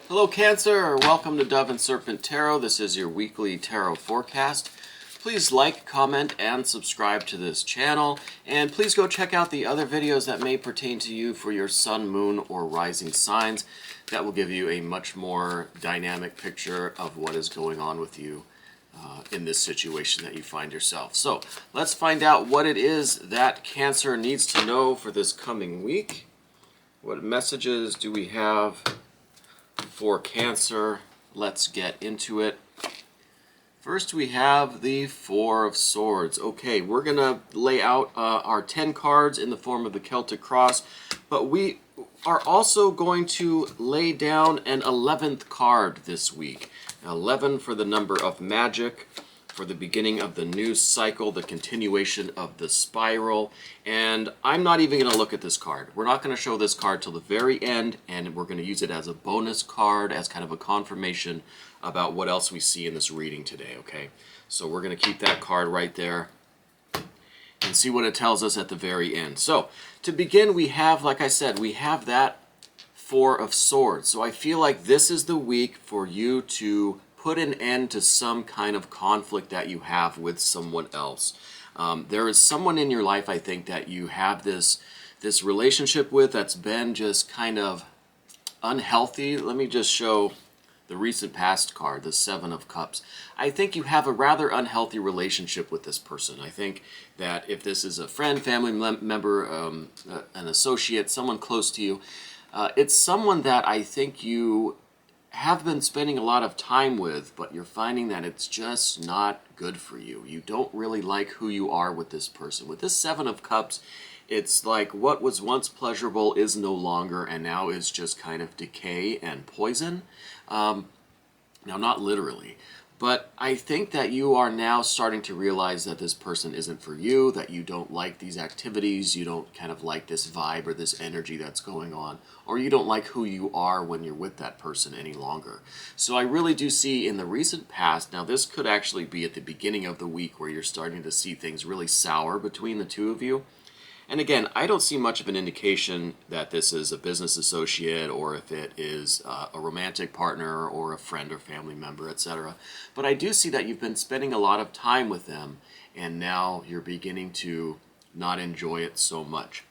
Hello Cancer, welcome to Dove and Serpent Tarot. This is your weekly tarot forecast. Please like, comment, and subscribe to this channel. And please go check out the other videos that may pertain to you for your sun, moon, or rising signs. That will give you a much more dynamic picture of what is going on with you in this situation that you find yourself. So let's find out what it is that Cancer needs to know for this coming week. What messages do we have for Cancer? Let's get into it. First we have the Four of Swords. Okay, we're going to lay out our 10 cards in the form of the Celtic Cross, but we are also going to lay down an 11th card this week. 11 for the number of magic, for the beginning of the new cycle, the continuation of the spiral. And I'm not even going to look at this card. We're not going to show this card till the very end, and we're going to use it as a bonus card, as kind of a confirmation about what else we see in this reading today, okay? So we're going to keep that card right there and see what it tells us at the very end. So to begin, we have, like I said, we have that Four of Swords. So I feel like this is the week for you to put an end to some kind of conflict that you have with someone else. There is someone in your life, I think, that you have this relationship with that's been just kind of unhealthy. Let me just show the recent past card, the Seven of Cups. I think you have a rather unhealthy relationship with this person. I think that if this is a friend, family member, an associate, someone close to you, it's someone that I think you have been spending a lot of time with, but you're finding that it's just not good for you. You don't really like who you are with this person. With this Seven of Cups, it's like what was once pleasurable is no longer, and now is just kind of decay and poison. Now, not literally, but I think that you are now starting to realize that this person isn't for you, that you don't like these activities, you don't kind of like this vibe or this energy that's going on, or you don't like who you are when you're with that person any longer. So I really do see in the recent past, now this could actually be at the beginning of the week where you're starting to see things really sour between the two of you. And again, I don't see much of an indication that this is a business associate or if it is a romantic partner or a friend or family member, etc. But I do see that you've been spending a lot of time with them, and now you're beginning to not enjoy it so much.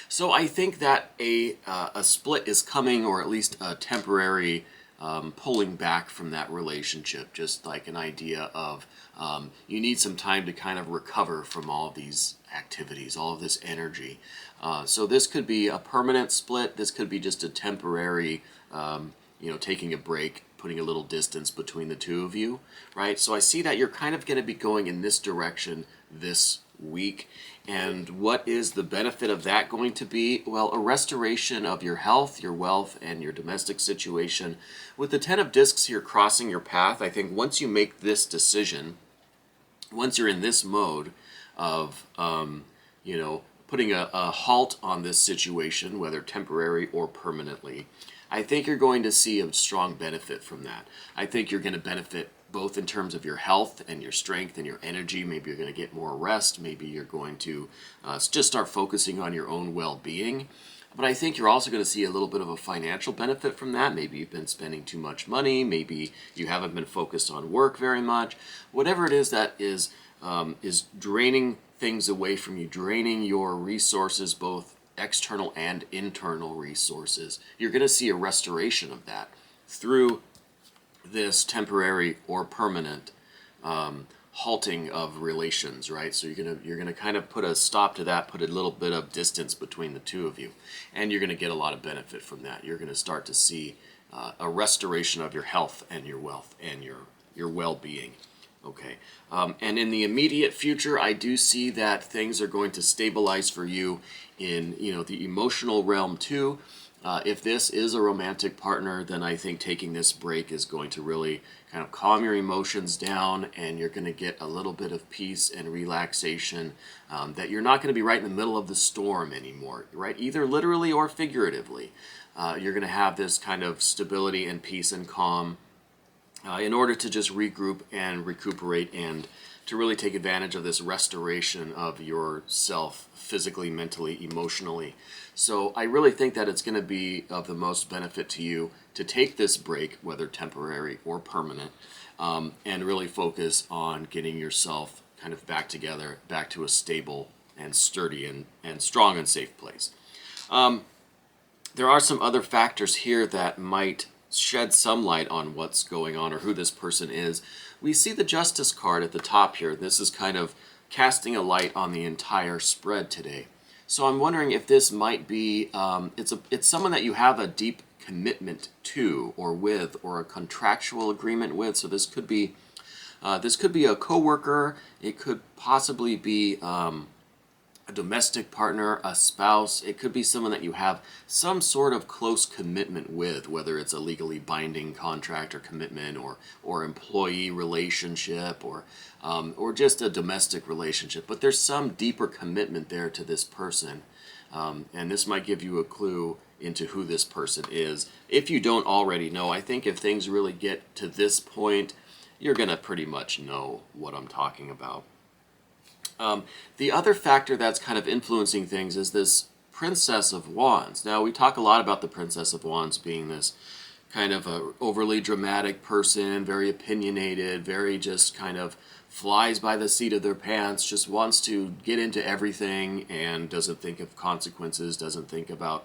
So I think that a split is coming, or at least a temporary pulling back from that relationship, just like an idea of you need some time to kind of recover from all of these activities, all of this energy. So this could be a permanent split. This could be just a temporary, taking a break, putting a little distance between the two of you, right? So I see that you're kind of going to be going in this direction this week. And what is the benefit of that going to be? Well, a restoration of your health, your wealth, and your domestic situation. With the Ten of Discs here crossing your path, I think once you make this decision, once you're in this mode of, putting a halt on this situation, whether temporary or permanently, I think you're going to see a strong benefit from that. I think you're going to benefit both in terms of your health and your strength and your energy. Maybe you're going to get more rest. Maybe you're going to just start focusing on your own well-being. But I think you're also going to see a little bit of a financial benefit from that. Maybe you've been spending too much money. Maybe you haven't been focused on work very much. Whatever it is that is draining things away from you, draining your resources, both external and internal resources, you're going to see a restoration of that through this temporary or permanent halting of relations, right? So you're gonna kind of put a stop to that, put a little bit of distance between the two of you, and you're gonna get a lot of benefit from that. You're gonna start to see a restoration of your health and your wealth and your well-being. Okay, and in the immediate future, I do see that things are going to stabilize for you in the emotional realm too. If this is a romantic partner, then I think taking this break is going to really kind of calm your emotions down, and you're going to get a little bit of peace and relaxation, that you're not going to be right in the middle of the storm anymore, right? Either literally or figuratively. You're going to have this kind of stability and peace and calm in order to just regroup and recuperate and to really take advantage of this restoration of yourself physically, mentally, emotionally. So I really think that it's going to be of the most benefit to you to take this break, whether temporary or permanent, and really focus on getting yourself kind of back together, back to a stable and sturdy and strong and safe place. There are some other factors here that might shed some light on what's going on or who this person is. We see the Justice card at the top here. This is kind of casting a light on the entire spread today. So I'm wondering if this might be, it's someone that you have a deep commitment to or with or a contractual agreement with. So this could be a coworker. It could possibly be a domestic partner, a spouse. It could be someone that you have some sort of close commitment with, whether it's a legally binding contract or commitment or employee relationship or just a domestic relationship. But there's some deeper commitment there to this person. And this might give you a clue into who this person is. If you don't already know, I think if things really get to this point, you're going to pretty much know what I'm talking about. The other factor that's kind of influencing things is this Princess of Wands. Now, we talk a lot about the Princess of Wands being this kind of a overly dramatic person, very opinionated, very just kind of flies by the seat of their pants, just wants to get into everything and doesn't think of consequences, doesn't think about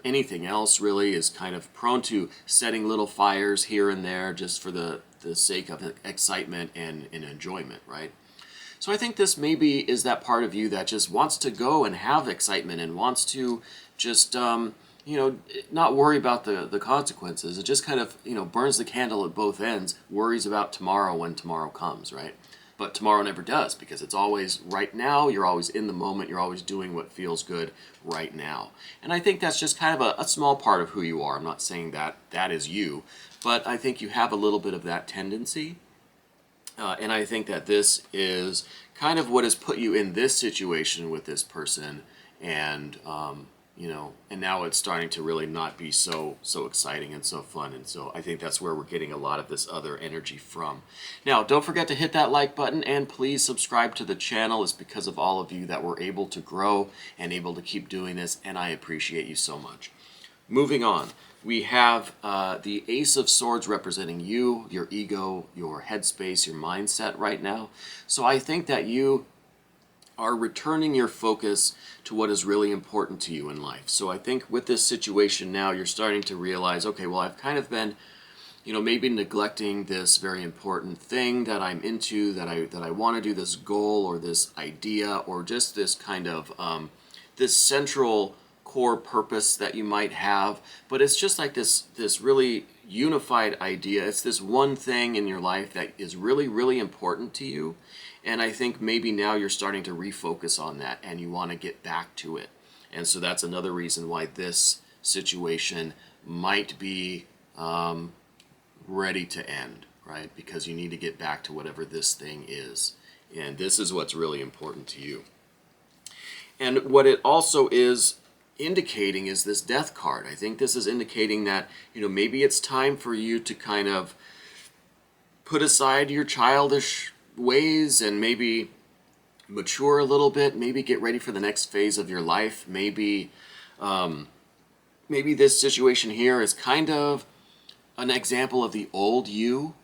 anything else really, is kind of prone to setting little fires here and there just for the sake of excitement and enjoyment, right? So I think this maybe is that part of you that just wants to go and have excitement and wants to just, not worry about the consequences. It just kind of, burns the candle at both ends, worries about tomorrow when tomorrow comes, right? But tomorrow never does, because it's always right now, you're always in the moment, you're always doing what feels good right now. And I think that's just kind of a small part of who you are. I'm not saying that is you, but I think you have a little bit of that tendency. And I think that this is kind of what has put you in this situation with this person, and and now it's starting to really not be so exciting and so fun. And so I think that's where we're getting a lot of this other energy from. Now, don't forget to hit that like button and please subscribe to the channel. It's because of all of you that we're able to grow and able to keep doing this, and I appreciate you so much. Moving on, we have the Ace of Swords representing you, your ego, your headspace, your mindset right now. So I think that you are returning your focus to what is really important to you in life. So I think with this situation now, you're starting to realize, okay, well, I've kind of been, maybe neglecting this very important thing that I'm into, that I want to do, this goal or this idea or just this kind of, this central core purpose that you might have, but it's just like this really unified idea. It's this one thing in your life that is really, really important to you, and I think maybe now you're starting to refocus on that and you want to get back to it. And so that's another reason why this situation might be ready to end, right? Because you need to get back to whatever this thing is, and this is what's really important to you. And what it also is indicating is this Death card. I think this is indicating that, maybe it's time for you to kind of put aside your childish ways and maybe mature a little bit, maybe get ready for the next phase of your life. Maybe this situation here is kind of an example of the old you.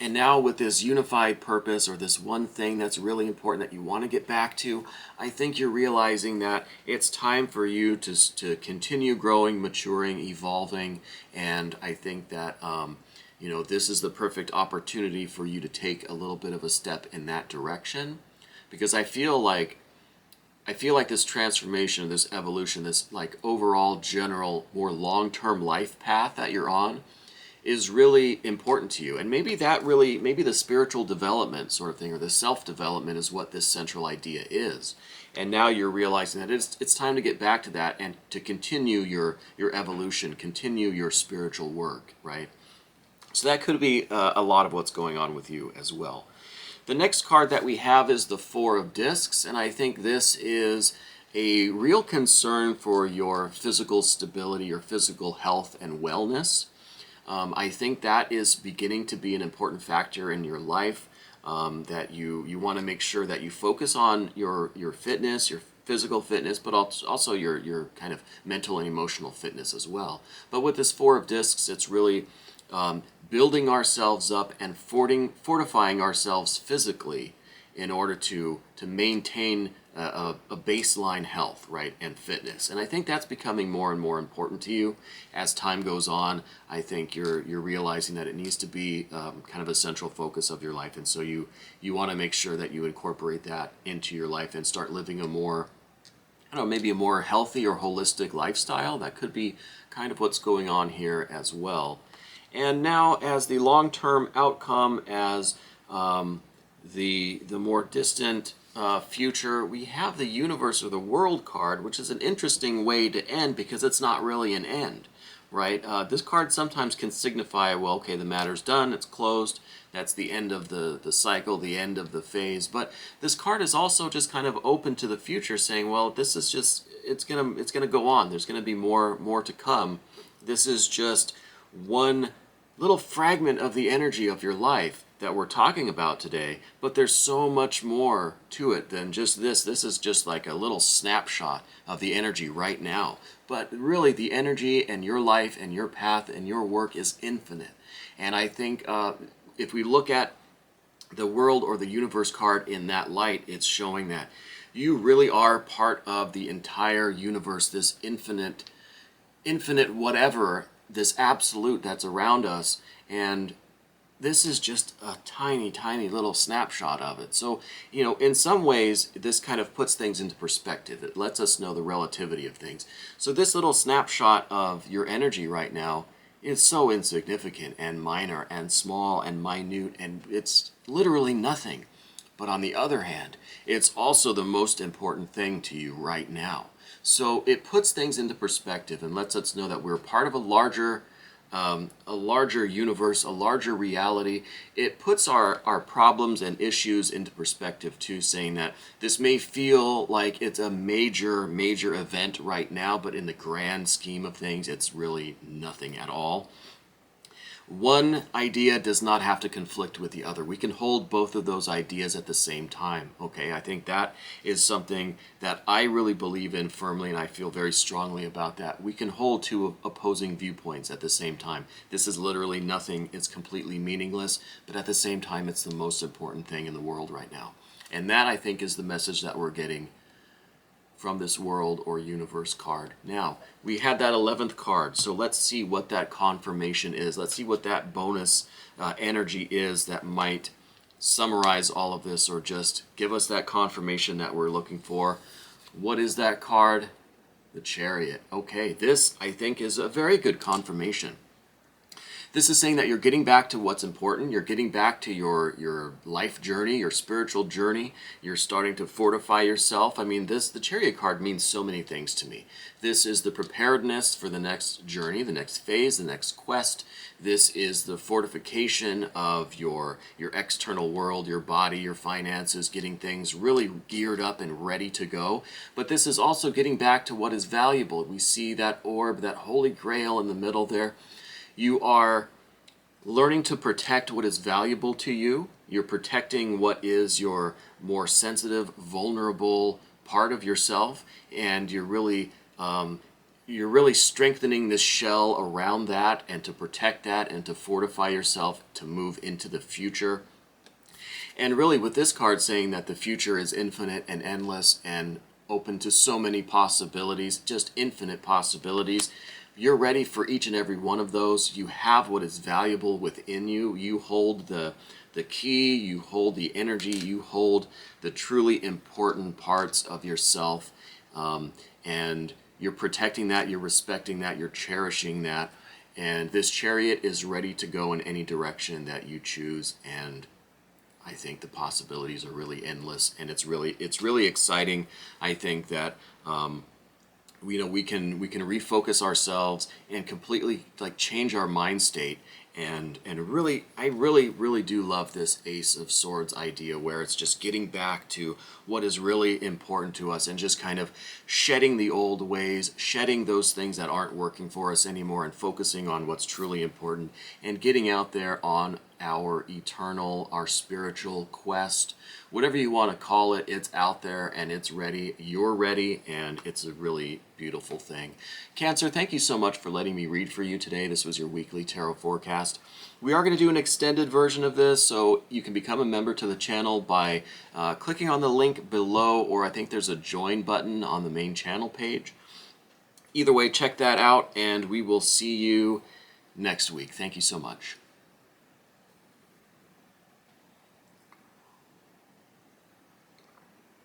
And now with this unified purpose or this one thing that's really important that you want to get back to, I think you're realizing that it's time for you to continue growing, maturing, evolving. And I think that, this is the perfect opportunity for you to take a little bit of a step in that direction. Because I feel like this transformation, this evolution, this like overall general, more long-term life path that you're on is really important to you. And maybe the spiritual development sort of thing or the self-development is what this central idea is. And now you're realizing that it's time to get back to that and to continue your evolution, continue your spiritual work, right? So that could be a lot of what's going on with you as well. The next card that we have is the Four of Discs, and I think this is a real concern for your physical stability, your physical health and wellness. I think that is beginning to be an important factor in your life, that you want to make sure that you focus on your fitness, your physical fitness, but also your kind of mental and emotional fitness as well. But with this Four of Discs, it's really building ourselves up and fortifying ourselves physically in order to maintain a baseline health, right, and fitness. And I think that's becoming more and more important to you as time goes on. I think you're realizing that it needs to be kind of a central focus of your life, and so you want to make sure that you incorporate that into your life and start living a more, I don't know, maybe a more healthy or holistic lifestyle. That could be kind of what's going on here as well. And now, as the long-term outcome, as the more distant future, we have the universe or the world card, which is an interesting way to end because it's not really an end, right? This card sometimes can signify, well, okay, the matter's done, it's closed, that's the end of the cycle, the end of the phase. But this card is also just kind of open to the future, saying, well, this is just, it's gonna go on. There's gonna be more to come. This is just one little fragment of the energy of your life that we're talking about today, but there's so much more to it than just this. This is just like a little snapshot of the energy right now. But really, the energy and your life and your path and your work is infinite. And I think if we look at the world or the universe card in that light, it's showing that you really are part of the entire universe, this infinite whatever, this absolute that's around us. And this is just a tiny, tiny little snapshot of it. So, you know, in some ways, this kind of puts things into perspective. It lets us know the relativity of things. So this little snapshot of your energy right now is so insignificant and minor and small and minute, and it's literally nothing. But on the other hand, it's also the most important thing to you right now. So it puts things into perspective and lets us know that we're part of a larger universe, a larger reality. It puts our problems and issues into perspective too, saying that this may feel like it's a major event right now, but in the grand scheme of things, it's really nothing at all. One idea does not have to conflict with the other. We can hold both of those ideas at the same time, okay? I think that is something that I really believe in firmly, and I feel very strongly about that. We can hold two opposing viewpoints at the same time. This is literally nothing. It's completely meaningless, but at the same time, it's the most important thing in the world right now. And that, I think, is the message that we're getting from this world or universe card. Now, we had that 11th card, so let's see what that confirmation is. Let's see what that bonus energy is that might summarize all of this or just give us that confirmation that we're looking for. What is that card? The Chariot. Okay, this, I think, is a very good confirmation. This is saying that you're getting back to what's important. You're getting back to your life journey, your spiritual journey. You're starting to fortify yourself. I mean, the Chariot card means so many things to me. This is the preparedness for the next journey, the next phase, the next quest. This is the fortification of your external world, your body, your finances, getting things really geared up and ready to go. But this is also getting back to what is valuable. We see that orb, that holy grail in the middle there. You are learning to protect what is valuable to you. You're protecting what is your more sensitive, vulnerable part of yourself, and you're really strengthening this shell around that, and to protect that and to fortify yourself to move into the future. And really, with this card saying that the future is infinite and endless and open to so many possibilities, just infinite possibilities. You're ready for each and every one of those. You have what is valuable within you. You hold the key, you hold the energy, you hold the truly important parts of yourself. And you're protecting that, you're respecting that, you're cherishing that. And this Chariot is ready to go in any direction that you choose. And I think the possibilities are really endless, and it's really exciting. I think that we can refocus ourselves and completely change our mind state, and really I really do love this Ace of Swords idea, where it's just getting back to what is really important to us and just kind of shedding the old ways, shedding those things that aren't working for us anymore, and focusing on what's truly important and getting out there on our eternal, our spiritual quest. Whatever you want to call it, it's out there and it's ready. You're ready, and it's a really beautiful thing. Cancer, thank you so much for letting me read for you today. This was your weekly tarot forecast. We are going to do an extended version of this, so you can become a member to the channel by clicking on the link below, or I think there's a join button on the main channel page. Either way, check that out, and we will see you next week. Thank you so much.